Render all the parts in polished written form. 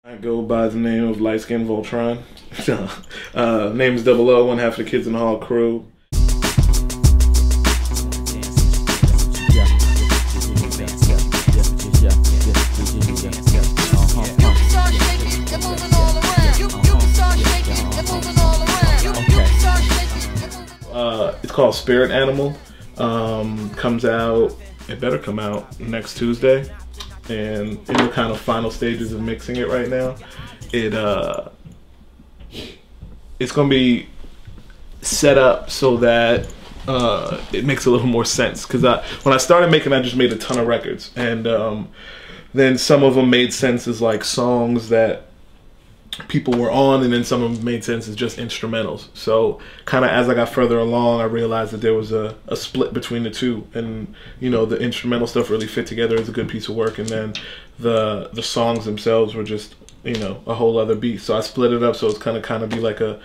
I go by the name of Light Skin Voltron. Name is 00, one half of the Kidz in the Hall crew. It's called Spirit Animal. Comes out, it better come out next Tuesday. And in the kind of final stages of mixing it right now. It's gonna be set up so that it makes a little more sense, because when I started making, I just made a ton of records, and then some of them made sense as like songs that people were on, and then some of them made sense as just instrumentals. So kind of as I got further along, I realized that there was a split between the two, and you know, the instrumental stuff really fit together as a good piece of work, and then the songs themselves were just, you know, a whole other beat. So I split it up so it's kind of be like a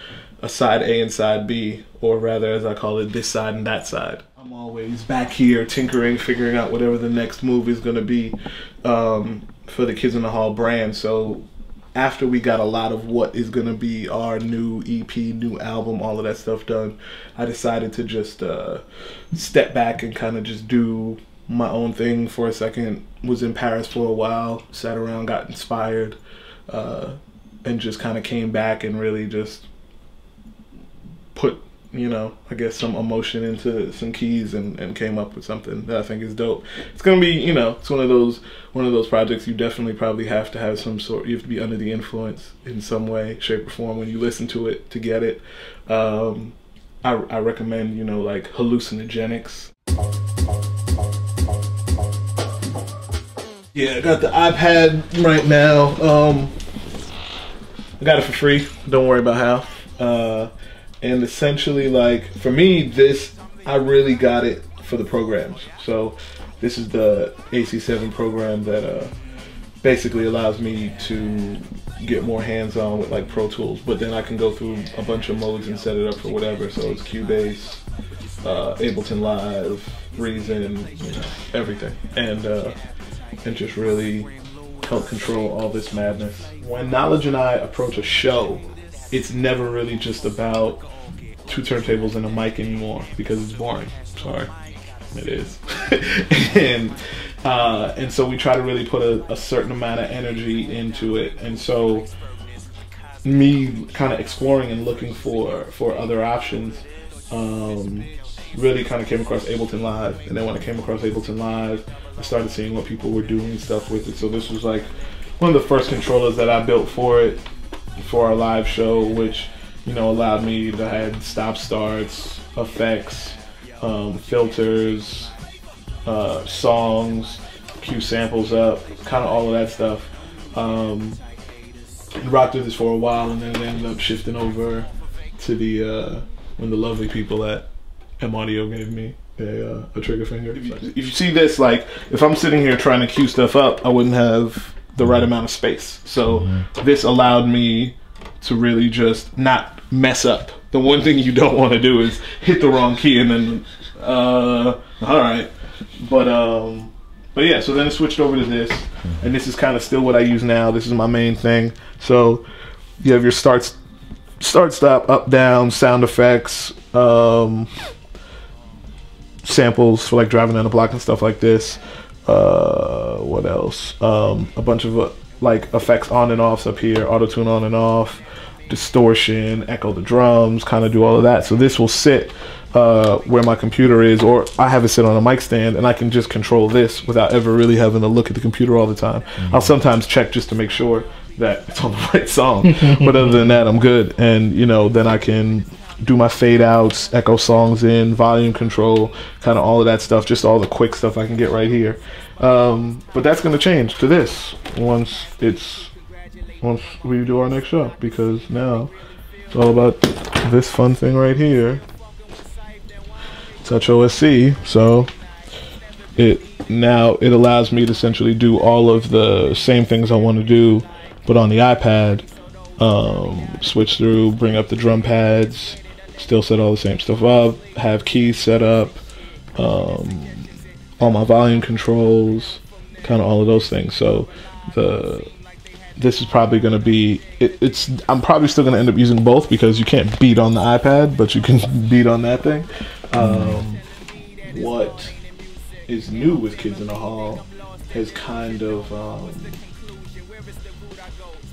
side A and side B, or rather, as I call it, this side and that side. I'm always back here tinkering, figuring out whatever the next move is going to be for the Kidz in the Hall brand. So after we got a lot of what is going to be our new EP, new album, all of that stuff done, I decided to just step back and kind of just do my own thing for a second. Was in Paris for a while, sat around, got inspired, and just kind of came back and really just put, you know, I guess some emotion into some keys and came up with something that I think is dope. It's gonna be, you know, it's one of those projects you definitely probably have to have some sort, you have to be under the influence in some way, shape, or form when you listen to it to get it. I recommend, you know, like hallucinogenics. Yeah, I got the iPad right now. I got it for free, don't worry about how. And essentially, like, for me, this, I really got it for the programs. So this is the AC7 program that basically allows me to get more hands-on with like Pro Tools, but then I can go through a bunch of modes and set it up for whatever. So it's Cubase, Ableton Live, Reason, you know, everything. And just really help control all this madness. When Knowledge and I approach a show, it's never really just about two turntables and a mic anymore, because it's boring. Sorry, it is. and so we try to really put a certain amount of energy into it. And so me kind of exploring and looking for other options, really kind of came across Ableton Live. And then when I came across Ableton Live, I started seeing what people were doing and stuff with it. So this was like one of the first controllers that I built for it, for our live show, which, you know, allowed me to have stop starts, effects, filters, songs, cue samples up, kind of all of that stuff. Rocked through this for a while, and then it ended up shifting over to the when the lovely people at M Audio gave me a trigger finger. If you see this, like, if I'm sitting here trying to cue stuff up, I wouldn't have the right amount of space. So this allowed me to really just not mess up. The one thing you don't want to do is hit the wrong key and then all right. But yeah, so then it switched over to this, and this is kind of still what I use now. This is my main thing. So you have your start, stop, up, down, sound effects, samples for like driving down the block and stuff like this. What else? A bunch of like effects on and offs up here, auto tune on and off, distortion, echo the drums, kind of do all of that. So this will sit where my computer is, or I have it sit on a mic stand, and I can just control this without ever really having to look at the computer all the time. I'll sometimes check just to make sure that it's on the right song, but other than that, I'm good. And you know, then I can do my fade outs, echo songs in, volume control, kind of all of that stuff, just all the quick stuff I can get right here. But that's going to change to this once we do our next show, because now it's all about this fun thing right here, Touch OSC. So it allows me to essentially do all of the same things I want to do, but on the iPad. Switch through, bring up the drum pads, still set all the same stuff up, have keys set up, all my volume controls, kind of all of those things. So the this is probably going to be, I'm probably still going to end up using both because you can't beat on the iPad, but you can beat on that thing. What is new with Kidz in the Hall has kind of,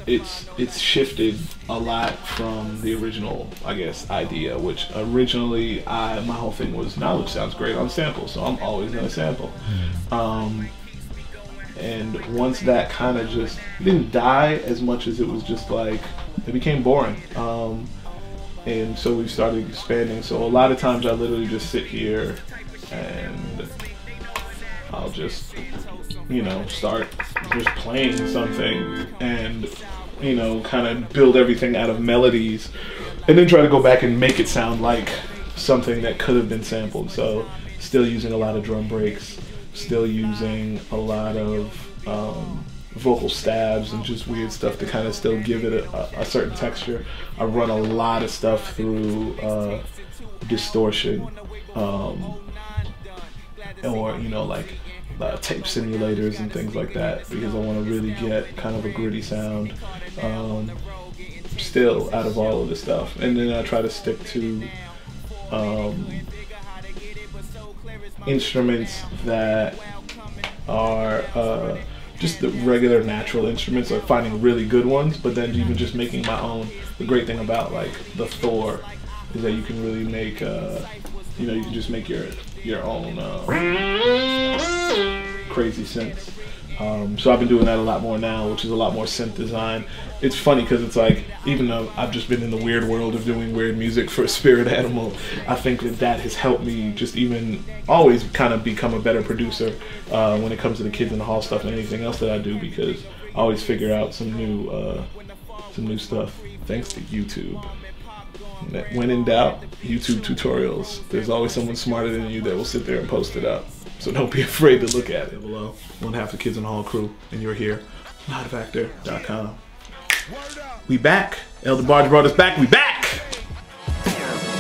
it's shifted a lot from the original, I guess, idea, which originally my whole thing was knowledge sounds great on samples, so I'm always going to sample. And once that kind of just didn't die as much as it was just like, it became boring. And so we started expanding. So a lot of times I literally just sit here and I'll just, you know, start just playing something and, you know, kind of build everything out of melodies and then try to go back and make it sound like something that could have been sampled. So still using a lot of drum breaks, still using a lot of vocal stabs and just weird stuff to kind of still give it a certain texture. I run a lot of stuff through distortion, or, you know, like tape simulators and things like that, because I want to really get kind of a gritty sound still out of all of this stuff. And then I try to stick to instruments that are just the regular natural instruments, like finding really good ones, but then even just making my own. The great thing about like the Thor is that you can really make, you know, you can just make your own crazy synths. So I've been doing that a lot more now, which is a lot more synth design. It's funny because it's like, even though I've just been in the weird world of doing weird music for Spirit Animal, I think that has helped me just even always kind of become a better producer when it comes to the Kidz in the Hall stuff and anything else that I do, because I always figure out some new stuff thanks to YouTube. When in doubt, YouTube tutorials. There's always someone smarter than you that will sit there and post it up. So don't be afraid to look at it below. One half the Kidz in the Hall crew, and you're here. Loudfactor.com. We back. Elder Barge brought us back. We back.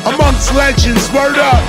Amongst legends, word up.